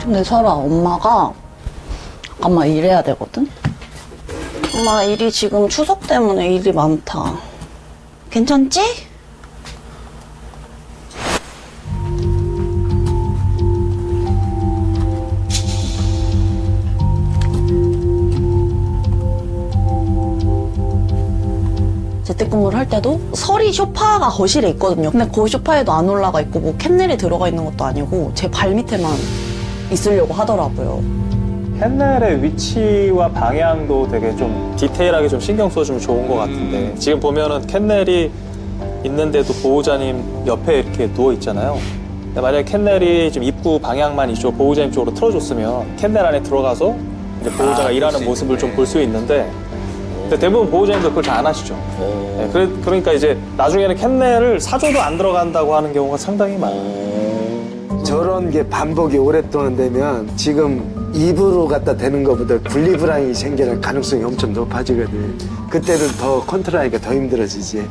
근데 설아, 엄마가 잠깐만 일해야 되거든? 엄마 일이 지금 추석 때문에 일이 많다. 괜찮지? 재택근무를 할 때도 설이 소파가 거실에 있거든요. 근데 그 소파에도 안 올라가 있고 뭐 캔넬이 들어가 있는 것도 아니고 제 발 밑에만 있으려고 하더라고요. 캔넬의 위치와 방향도 되게 좀 디테일하게 좀 신경 써주면 좋은 것 같은데 지금 보면은 캔넬이 있는데도 보호자님 옆에 이렇게 누워 있잖아요. 근데 만약에 캔넬이 좀 입구 방향만 이쪽 보호자님 쪽으로 틀어줬으면 캔넬 안에 들어가서 이제 보호자가 일하는 모습을 좀 볼 수 있는데 근데 대부분 보호자님들 그걸 잘 안 하시죠. 네, 그러니까 이제 나중에는 캔넬을 사줘도 안 들어간다고 하는 경우가 상당히 많아요. 저런 게 반복이 오랫동안 되면 지금 입으로 갖다 대는 것보다 분리불안이 생길 가능성이 엄청 높아지거든. 그때는 더 컨트롤하기가 더 힘들어지지.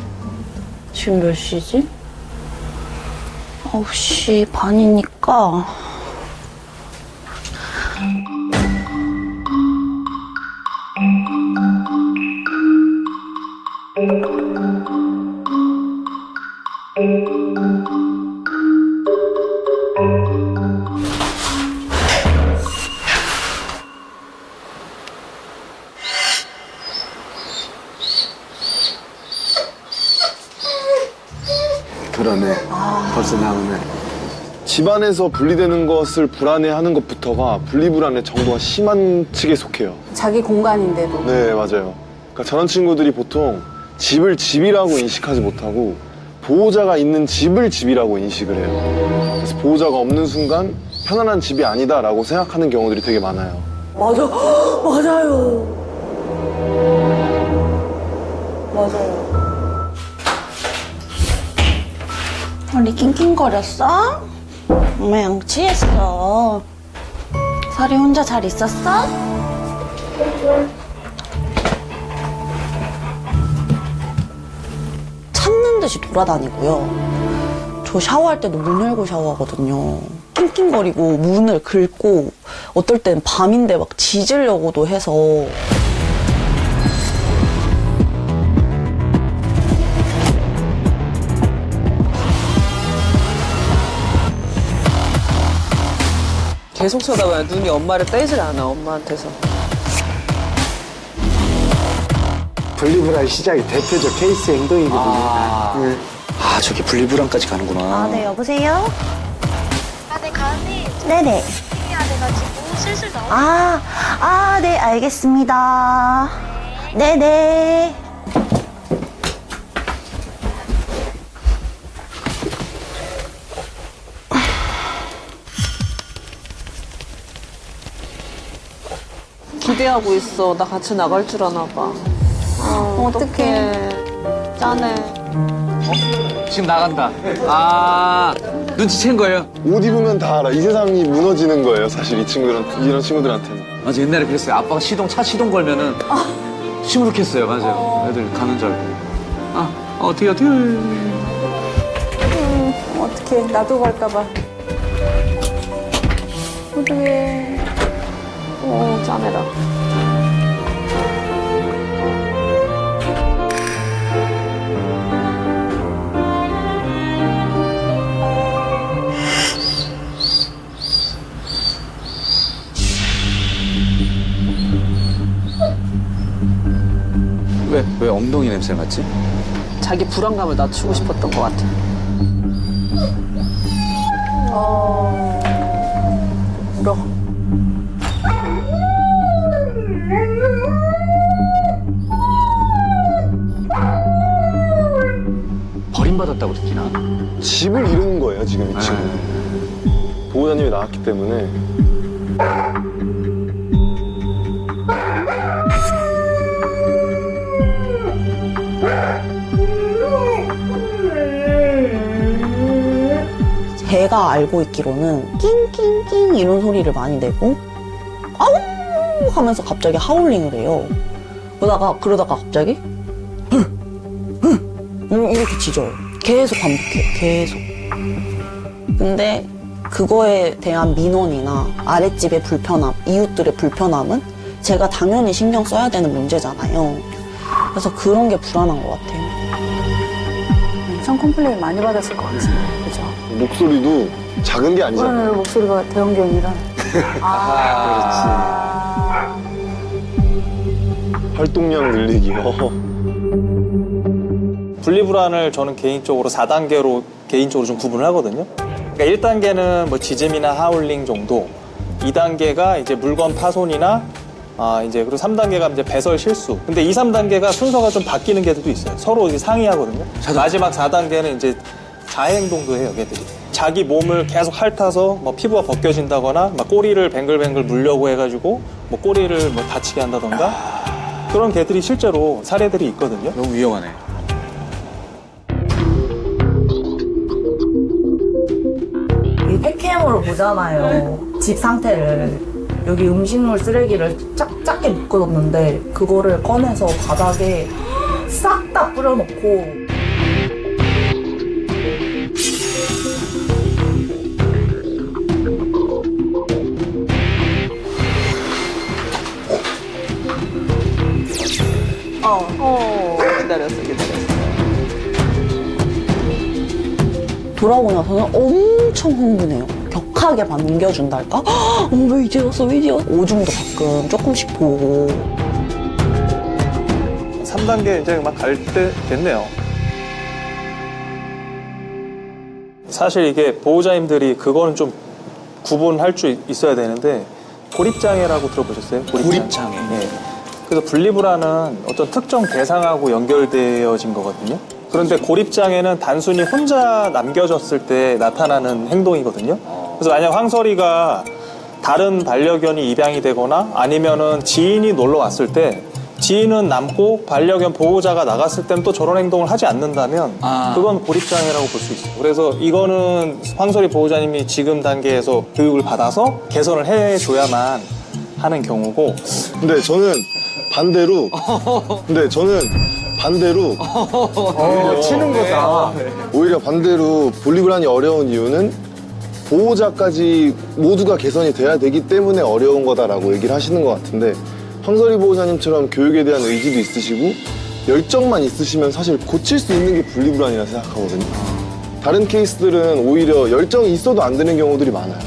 지금 몇 시지? 9시 반이니까 그러네. 벌써 나오네. 집안에서 분리되는 것을 불안해하는 것부터가 분리불안의 정도가 심한 측에 속해요. 자기 공간인데도. 네, 맞아요. 그러니까 저런 친구들이 보통 집을 집이라고 인식하지 못하고 보호자가 있는 집을 집이라고 인식을 해요. 그래서 보호자가 없는 순간 편안한 집이 아니다라고 생각하는 경우들이 되게 많아요. 맞아. 맞아요. 맞아요. 우리 낑낑거렸어? 엄마 양치했어. 설이 혼자 잘 있었어? 찾는 듯이 돌아다니고요. 저 샤워할 때도 문 열고 샤워하거든요. 낑낑거리고 문을 긁고 어떨 땐 밤인데 막 짖으려고도 해서 계속 쳐다봐요. 눈이 엄마를 떼질 않아, 엄마한테서. 분리불안 시작이 대표적 케이스 행동이거든요. 네. 저게 분리불안까지 가는구나. 아, 네, 여보세요? 네, 가은이 네네. 해야 돼가지고 슬슬 나오. 네, 알겠습니다. 네네. 기대하고 있어. 나 같이 나갈 줄 아나 봐. 어떡해. 짠해. 지금 나간다. 눈치챈 거예요. 옷 입으면 다 알아. 이 세상이 무너지는 거예요, 사실 이런 친구들한테는. 맞아, 옛날에 그랬어요. 아빠가 차 시동 걸면은 시무룩했어요. 맞아요. 애들 가는 줄 알고. 어떻게. 어떡해. 나도 갈까봐. 어떡해. 짠해라. 왜 엉덩이 냄새 맡지? 자기 불안감을 낮추고 싶었던 것 같아. 울어. 버림받았다고 듣기나? 집을 이루는 거예요, 지금 이 친구. 보호자님이 나왔기 때문에. 제가 알고 있기로는 낑낑낑 이런 소리를 많이 내고 아우 하면서 갑자기 하울링을 해요. 그러다가 갑자기 이렇게 짖어요. 계속 반복해요. 계속. 근데 그거에 대한 민원이나 아랫집의 불편함, 이웃들의 불편함은 제가 당연히 신경 써야 되는 문제잖아요. 그래서 그런 게 불안한 것 같아요. 엄청 컴플레인 많이 받았을 것 같은데, 그죠? 목소리도 작은 게 아니잖아요. 오늘 목소리가 대형견이라. 활동량 늘리기. 분리불안을 저는 개인적으로 4단계로 개인적으로 좀 구분을 하거든요. 그러니까 1단계는 뭐 짖음이나 하울링 정도, 2단계가 이제 물건 파손이나 이제 그리고 3단계가 이제 배설 실수. 근데 2, 3단계가 순서가 좀 바뀌는 개들도 있어요. 서로 이제 상의하거든요. 마지막 4단계는 이제 자해행동도 해요, 걔들이. 자기 몸을 계속 핥아서 뭐 피부가 벗겨진다거나 막 꼬리를 뱅글뱅글 물려고 해가지고 뭐 꼬리를 뭐 다치게 한다던가 그런 개들이 실제로 사례들이 있거든요. 너무 위험하네. 이 폐캠으로 보잖아요. 집 상태를. 여기 음식물 쓰레기를 작게 묶어뒀는데 그거를 꺼내서 바닥에 싹 다 뿌려놓고 기다렸어. 돌아오고 나서는 엄청 흥분해요. 격하게 반겨준달까? 왜 이제 왔어, 왜 이제 왔어? 오줌도 가끔 조금씩 보고. 3단계 이제 막 갈 때 됐네요. 사실 이게 보호자님들이 그거는 좀 구분할 수 있어야 되는데 고립장애라고 들어보셨어요? 고립장애. 네. 그래서 분리불안은 어떤 특정 대상하고 연결되어진 거거든요. 그런데 고립장애는 단순히 혼자 남겨졌을 때 나타나는 행동이거든요. 그래서 만약 황설이가 다른 반려견이 입양이 되거나 아니면은 지인이 놀러 왔을 때 지인은 남고 반려견 보호자가 나갔을 때는 또 저런 행동을 하지 않는다면 그건 고립장애라고 볼 수 있어요. 그래서 이거는 황설이 보호자님이 지금 단계에서 교육을 받아서 개선을 해줘야만 하는 경우고. 근데 저는 반대로 치는 거다. 오히려 반대로 분리불안이 어려운 이유는 보호자까지 모두가 개선이 돼야 되기 때문에 어려운 거다라고 얘기를 하시는 것 같은데 황설이 보호자님처럼 교육에 대한 의지도 있으시고 열정만 있으시면 사실 고칠 수 있는 게 분리불안이라 생각하거든요. 다른 케이스들은 오히려 열정이 있어도 안 되는 경우들이 많아요.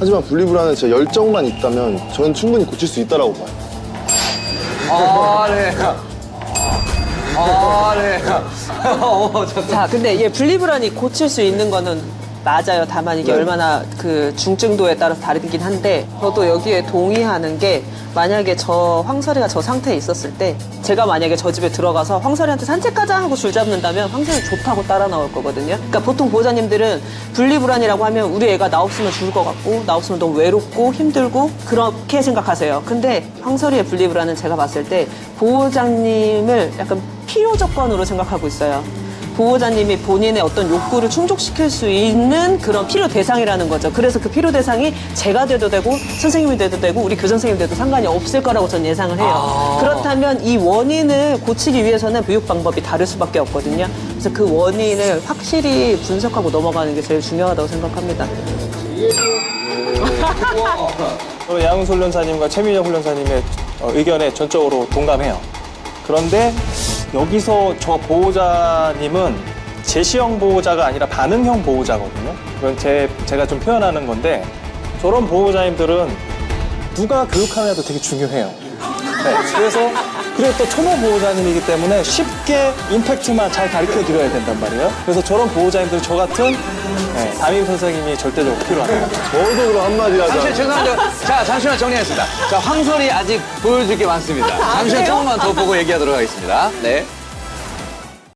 하지만 분리불안은 진짜 열정만 있다면 저는 충분히 고칠 수 있다고 봐요. 자, 근데 얘 분리불안이 고칠 수 있는 거는 맞아요. 다만 이게 얼마나 그 중증도에 따라서 다르긴 한데 저도 여기에 동의하는 게 만약에 저 황설이가 저 상태에 있었을 때 제가 만약에 저 집에 들어가서 황설이한테 산책 가자 하고 줄 잡는다면 황설이 좋다고 따라 나올 거거든요. 그러니까 보통 보호자님들은 분리불안이라고 하면 우리 애가 나 없으면 죽을 것 같고 나 없으면 너무 외롭고 힘들고 그렇게 생각하세요. 근데 황설이의 분리불안은 제가 봤을 때 보호자님을 약간 필요 조건으로 생각하고 있어요. 보호자님이 본인의 어떤 욕구를 충족시킬 수 있는 그런 필요 대상이라는 거죠. 그래서 그 필요 대상이 제가 돼도 되고 선생님이 돼도 되고 우리 교장 선생님이 돼도 상관이 없을 거라고 저는 예상을 해요. 그렇다면 이 원인을 고치기 위해서는 교육 방법이 다를 수밖에 없거든요. 그래서 그 원인을 확실히 분석하고 넘어가는 게 제일 중요하다고 생각합니다. 양훈 훈련사님과 최민혁 훈련사님의 의견에 전적으로 동감해요. 그런데 여기서 저 보호자님은 제시형 보호자가 아니라 반응형 보호자거든요. 그건 제가 좀 표현하는 건데 저런 보호자님들은 누가 교육하느냐도 되게 중요해요. 네, 그리고 또 초보 보호자님이기 때문에 쉽게 임팩트만 잘 가르쳐 드려야 된단 말이에요. 그래서 저런 보호자님들 저 같은 담임 선생님이 절대적으로 필요합니다. 저도 그럼 한마디 하자. 잠시 죄송합니다. 자, 잠시만 정리하겠습니다. 자, 황설이 아직 보여줄 게 많습니다. 잠시만 조금만 더 보고 얘기하도록 하겠습니다. 네.